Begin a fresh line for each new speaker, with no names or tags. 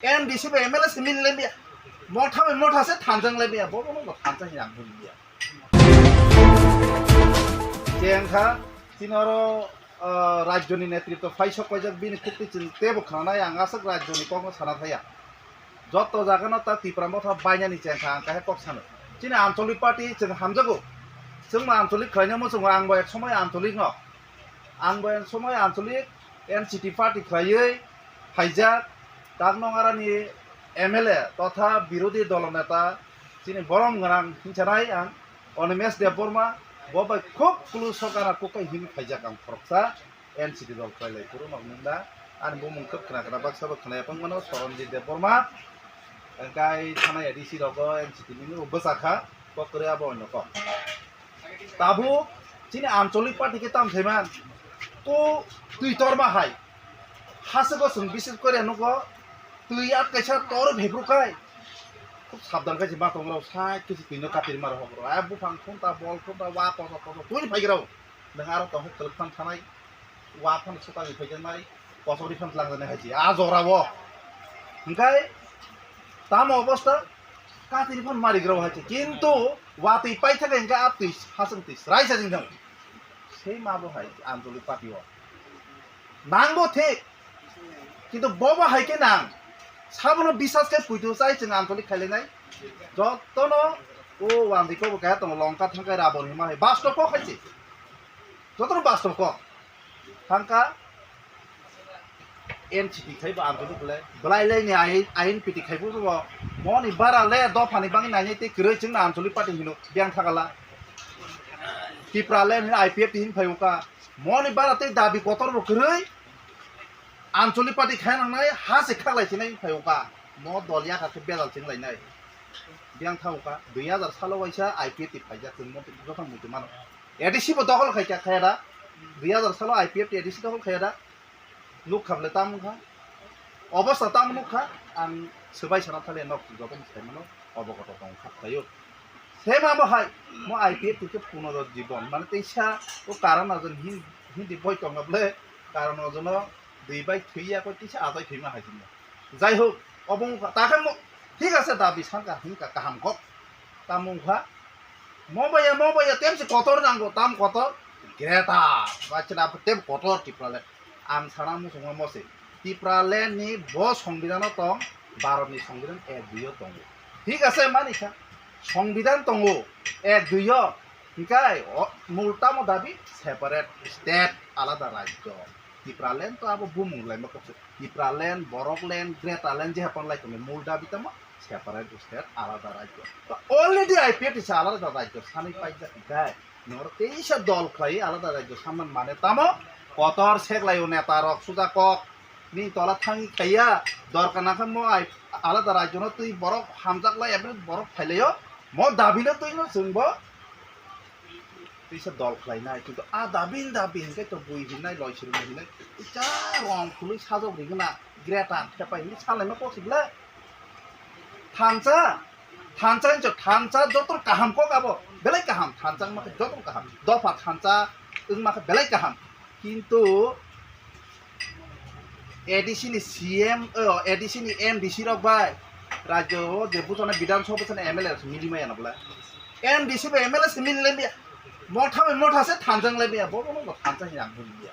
MDC be MLA simin le bia motha se thanjang le bia bo bo thanjang yang bun bia jengkha tinoro রাজ্যনি নেতৃত্ব ফাইসক কয়জাক বিনি কুক্তি চিনতে বখানায় আঙাসক রাজ্যনি কখনো সানা থায়া যত জাগানো তা ত্রিপুরা মথা বাইনানি চেংখা আংকাহে কক সানো চিনি আঞ্চলিক পার্টি जों হামজাগো जों আঞ্চলিক খাইনামো जों आंबो एक समय आঞ্চলিक न आंबो एक समय आঞ্চলিक एनसीटी पार्टी खायै फाइजाक दाग नंगारानि एमएलए तथा विरोधी दल नेता चिनि बरम गरां हिंसानाय आं अनिमेश देबबर्मा बबा खूब कुलु सरकारा कोकाय हिम फाइजाक आं फरकसा एनसीटी दल फाइलाय पुरो नगमुंदा आं बो मुंखब खोनाग्रा बाक्साबो खोनायापंमोन सरनजित देबबर्मा गाय थानाय एडिसि रग एनसीटी नि बसाखा पकरे आबो नक ताबु चिनि आঞ্চলিক पार्टी के ताम थैमान तो ट्विटर मा हाय हासगो जों विशेष करे नको তুই আর কেসা তোর ভেব্রুকাই খুব সাবধান কাছে মা তোমরাও সাই কিছু কিনো কাটির মার হবর আ বুফাং ফোনটা বল ফোনটা ওয়া কত কত তুই ফাইগ্রাও নों আর তো তেলফান থানাই ওয়া ফোন সুতানি ফাইজানাই পছরি ফোন লাংজানে হাইজি আ জরাবো ওংকাই তাম অবস্থা কাটির ফোন মারিগ্রাও হাইজি কিন্তু ওয়া তুই পাই থাকে ইনকা আপ তুই হাসং তুই রাইসা জিং সেই মাবো হাই আঞ্চলিক পার্টিও নাংবো ঠিক কিন্তু ববা হাইকে নাং সাবনো বিশ্বাসকে পুইতো চাই जों आঞ্চলিক খাইলেনাय যতন ও ওয়ান্দিকো বকা তং লঙ্কা থাঙ্কাই রাবনি মাই বাস্তব ক খাইছি যতন বাস্তব ক থাঙ্কা एनसीटी खाइबो आঞ্চলিক बलाइलायनि आइन पिटि खाइबो मनि बारा ले दफानि बाङि नायनि ते ग्रै जों आঞ্চলিক पार्टी हिनो बियां थागाला टिप्राले आईपीएफ हिन फाइउका मनि बारा ते दाबि कतर ग्रै आঞ্চলিক पार्टी खायनांनाय हासे खालायसिनाय फाइउका म दलिया खाथे बेलाल सिंलायनाय बियां थाउका 2000 सालाव वाइसा आईपीएफ ति फाइजा जों मते जथां मुते मान एडिसि बो दखल खायका खायदा 2000 सालाव आईपीएफ एडिसि दखल खायदा लुक खाबले तामुखा अबस्था तामुखा आं सबाय साना थाले नक जबन साइमनो अबगत दं खाथायो सेमा बहाय म आईपीएफ ति पुनर जीवन माने तैसा ओ कारण अजन हिंदी बय तंगबले कारण अजन দুই বাই থইয়া কইতিছে আদাই থইমা হাইজিন যাই হোক অবং তাকে ঠিক আছে দাবি সাঙ্কা হিংকা কাহাম কক তামুখা মবাইয়া তেমসে কতর নাঙ্গো তাম কত গ্রেটা বাচ্চা তেম কতর টিপ্রালে আং সানা মুসুমা মসে টিপ্রালে নি ব সংবিধান তং ভারতনি সংবিধান 1-2 তং ঠিক আছে মানিকা সংবিধান তং 1-2 হিকাই মূলটা ম দাবি সেপারেট স্টেট আলাদা রাজ্য Ipraland to abo bumung lai makapse Ipraland, Borokland, Gretaland je hapan lai kami mulda bitama separate state alada rajyo. To already IPF is alada rajyo sani paija gai. Nor teisa dol khai alada rajyo saman mane tamo kotor sek lai neta rok suda kok ni tola thangi khaya dorkana kan mo alada rajyo no tui borok hamjak lai ebre borok phaileyo mo dabile tui no sungbo Tisa dol khlainai কিন্তু আ দাবিন কে তো বই হিনাই লইছিরু হিনাই ইটা রং খুলই সাজক রিগনা Greta খেপাই নি সালাইমা পসিবলে থানচা যতর কাহাম ক গাবো বেলাই কাহাম থানচা মাকে যতর কাহাম দফা থানচা ইং মাকে বেলাই কাহাম কিন্তু এডিসিনি সিএম এডিসিনি এমডিসি রক বাই রাজ্য যে বুঝনে বিধানসভা বছনে এমএলএ মিলিমাই আনবলা এমডিসি বে এমএলএ মিলিলে মথা से थांजों ले बिया बो थांजों yang bun बिया